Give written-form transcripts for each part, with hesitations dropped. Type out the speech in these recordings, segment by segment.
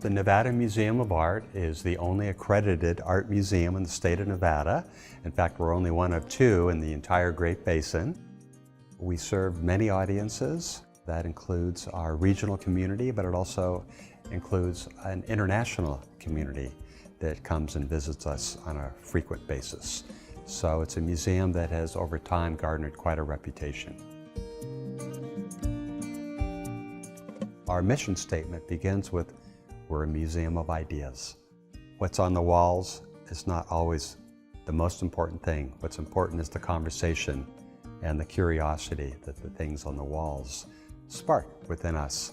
The Nevada Museum of Art is the only accredited art museum in the state of Nevada. In fact, we're only one of two in the entire Great Basin. We serve many audiences. That includes our regional community, but it also includes an international community that comes and visits us on a frequent basis. So it's a museum that has over time garnered quite a reputation. Our mission statement begins with, we're a museum of ideas. What's on the walls is not always the most important thing. What's important is the conversation and the curiosity that the things on the walls spark within us.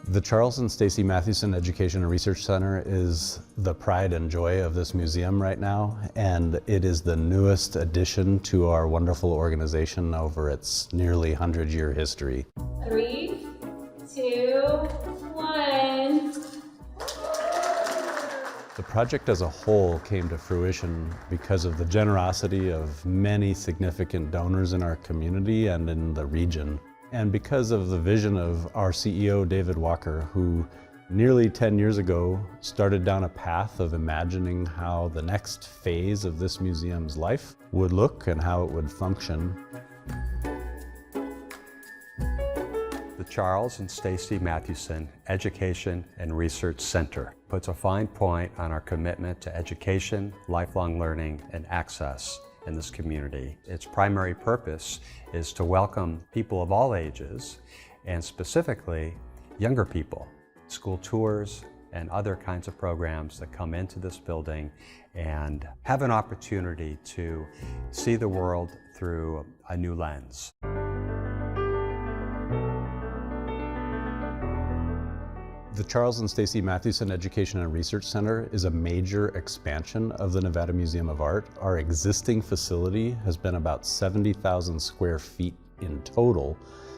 The Charles and Stacie Mathewson Education and Research Center is the pride and joy of this museum right now, and it is the newest addition to our wonderful organization over its nearly 100-year history. 3, 2, 1. The project as a whole came to fruition because of the generosity of many significant donors in our community and in the region, and because of the vision of our CEO, David Walker, who nearly 10 years ago started down a path of imagining how the next phase of this museum's life would look and how it would function. The Charles and Stacie Mathewson Education and Research Center puts a fine point on our commitment to education, lifelong learning, and access in this community. Its primary purpose is to welcome people of all ages, and specifically younger people. School tours and other kinds of programs that come into this building and have an opportunity to see the world through a new lens. The Charles and Stacie Mathewson Education and Research Center is a major expansion of the Nevada Museum of Art. Our existing facility has been about 70,000 square feet in total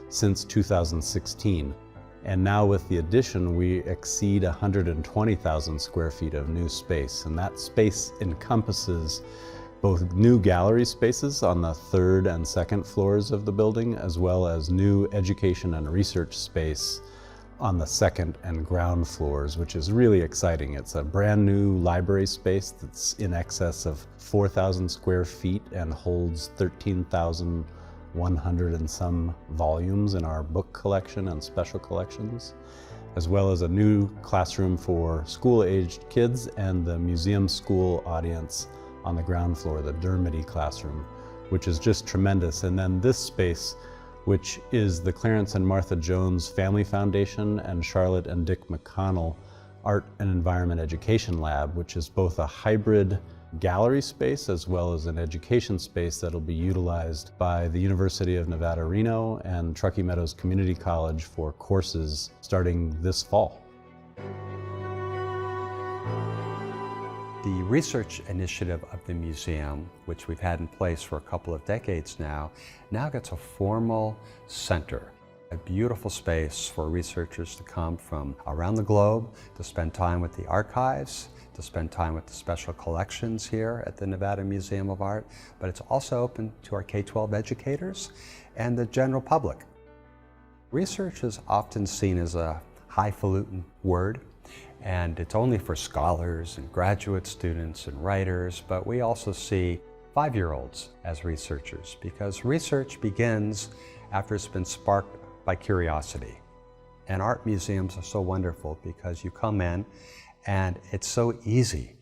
since 2016. And now with the addition, we exceed 120,000 square feet of new space. And that space encompasses both new gallery spaces on the 3rd and 2nd floors of the building, as well as new education and research space on the 2nd and ground floors, which is really exciting. It's a brand new library space that's in excess of 4,000 square feet and holds 13,100 and some volumes in our book collection and special collections, as well as a new classroom for school-aged kids and the museum school audience on the ground floor, the Dermody classroom, which is just tremendous. And then this space, which is the Clarence and Martha Jones Family Foundation and Charlotte and Dick McConnell Art and Environment Education Lab, which is both a hybrid gallery space as well as an education space that'll be utilized by the University of Nevada, Reno and Truckee Meadows Community College for courses starting this fall. The research initiative of the museum, which we've had in place for a couple of decades now gets a formal center. A beautiful space for researchers to come from around the globe to spend time with the archives, to spend time with the special collections here at the Nevada Museum of Art, but it's also open to our K-12 educators and the general public. Research is often seen as a highfalutin word, and it's only for scholars and graduate students and writers, but we also see 5-year-olds as researchers, because research begins after it's been sparked by curiosity. And art museums are so wonderful because you come in and it's so easy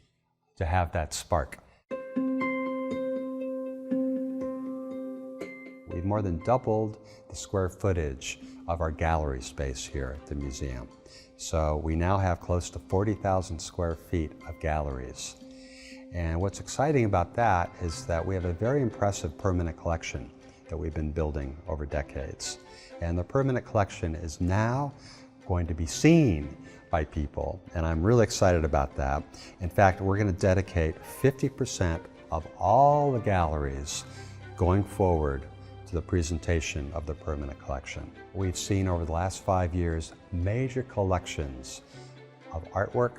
to have that spark. We've more than doubled the square footage of our gallery space here at the museum. So we now have close to 40,000 square feet of galleries. And what's exciting about that is that we have a very impressive permanent collection that we've been building over decades. And the permanent collection is now going to be seen by people, and I'm really excited about that. In fact, we're going to dedicate 50% of all the galleries going forward to the presentation of the permanent collection. We've seen over the last 5 years major collections of artwork,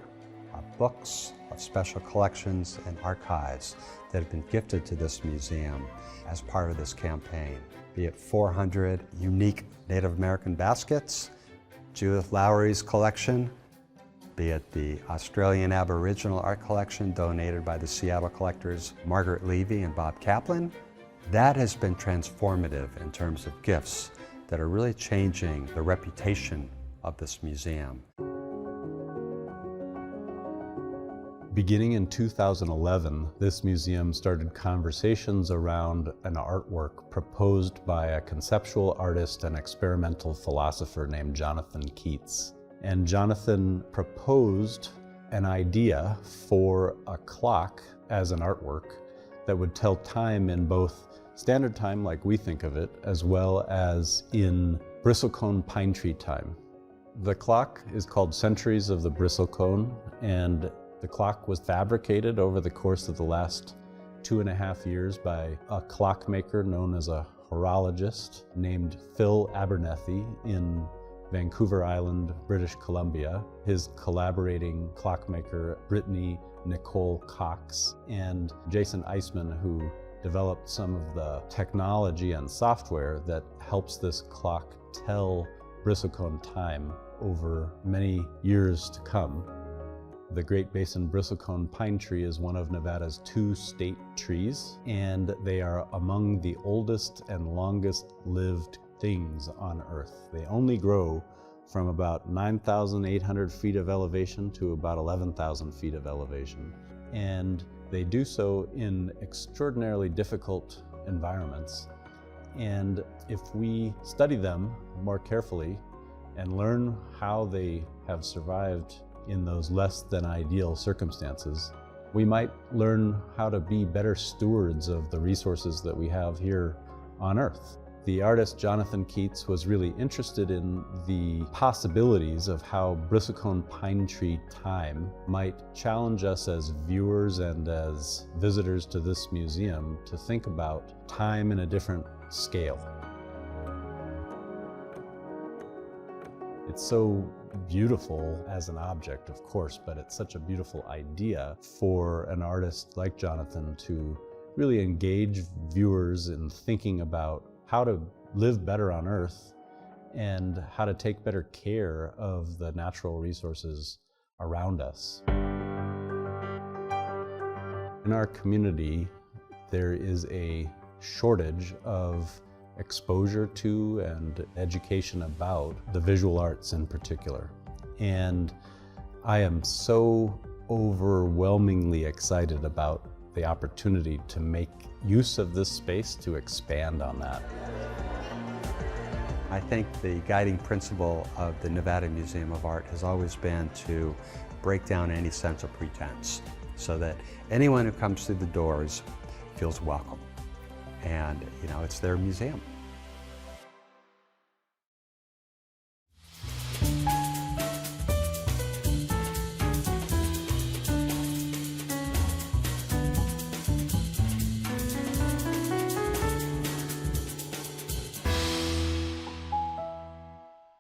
of books, of special collections and archives that have been gifted to this museum as part of this campaign. Be it 400 unique Native American baskets, Judith Lowry's collection, be it the Australian Aboriginal art collection donated by the Seattle collectors Margaret Levy and Bob Kaplan. That has been transformative in terms of gifts that are really changing the reputation of this museum. Beginning in 2011, this museum started conversations around an artwork proposed by a conceptual artist and experimental philosopher named Jonathan Keats. And Jonathan proposed an idea for a clock as an artwork that would tell time in both standard time, like we think of it, as well as in bristlecone pine tree time. The clock is called Centuries of the Bristlecone, and the clock was fabricated over the course of the last 2.5 years by a clockmaker known as a horologist named Phil Abernethy in Vancouver Island, British Columbia. His collaborating clockmaker, Brittany Nicole Cox, and Jason Eisman, who developed some of the technology and software that helps this clock tell bristlecone time over many years to come. The Great Basin bristlecone pine tree is one of Nevada's 2 state trees, and they are among the oldest and longest lived things on Earth. They only grow from about 9,800 feet of elevation to about 11,000 feet of elevation. And they do so in extraordinarily difficult environments. And if we study them more carefully and learn how they have survived in those less than ideal circumstances, we might learn how to be better stewards of the resources that we have here on Earth. The artist Jonathan Keats was really interested in the possibilities of how bristlecone pine tree time might challenge us as viewers and as visitors to this museum to think about time in a different scale. It's so beautiful as an object, of course, but it's such a beautiful idea for an artist like Jonathan to really engage viewers in thinking about how to live better on Earth and how to take better care of the natural resources around us. In our community, there is a shortage of exposure to and education about the visual arts in particular. And I am so overwhelmingly excited about the opportunity to make use of this space to expand on that. I think the guiding principle of the Nevada Museum of Art has always been to break down any sense of pretense so that anyone who comes through the doors feels welcome. And, it's their museum.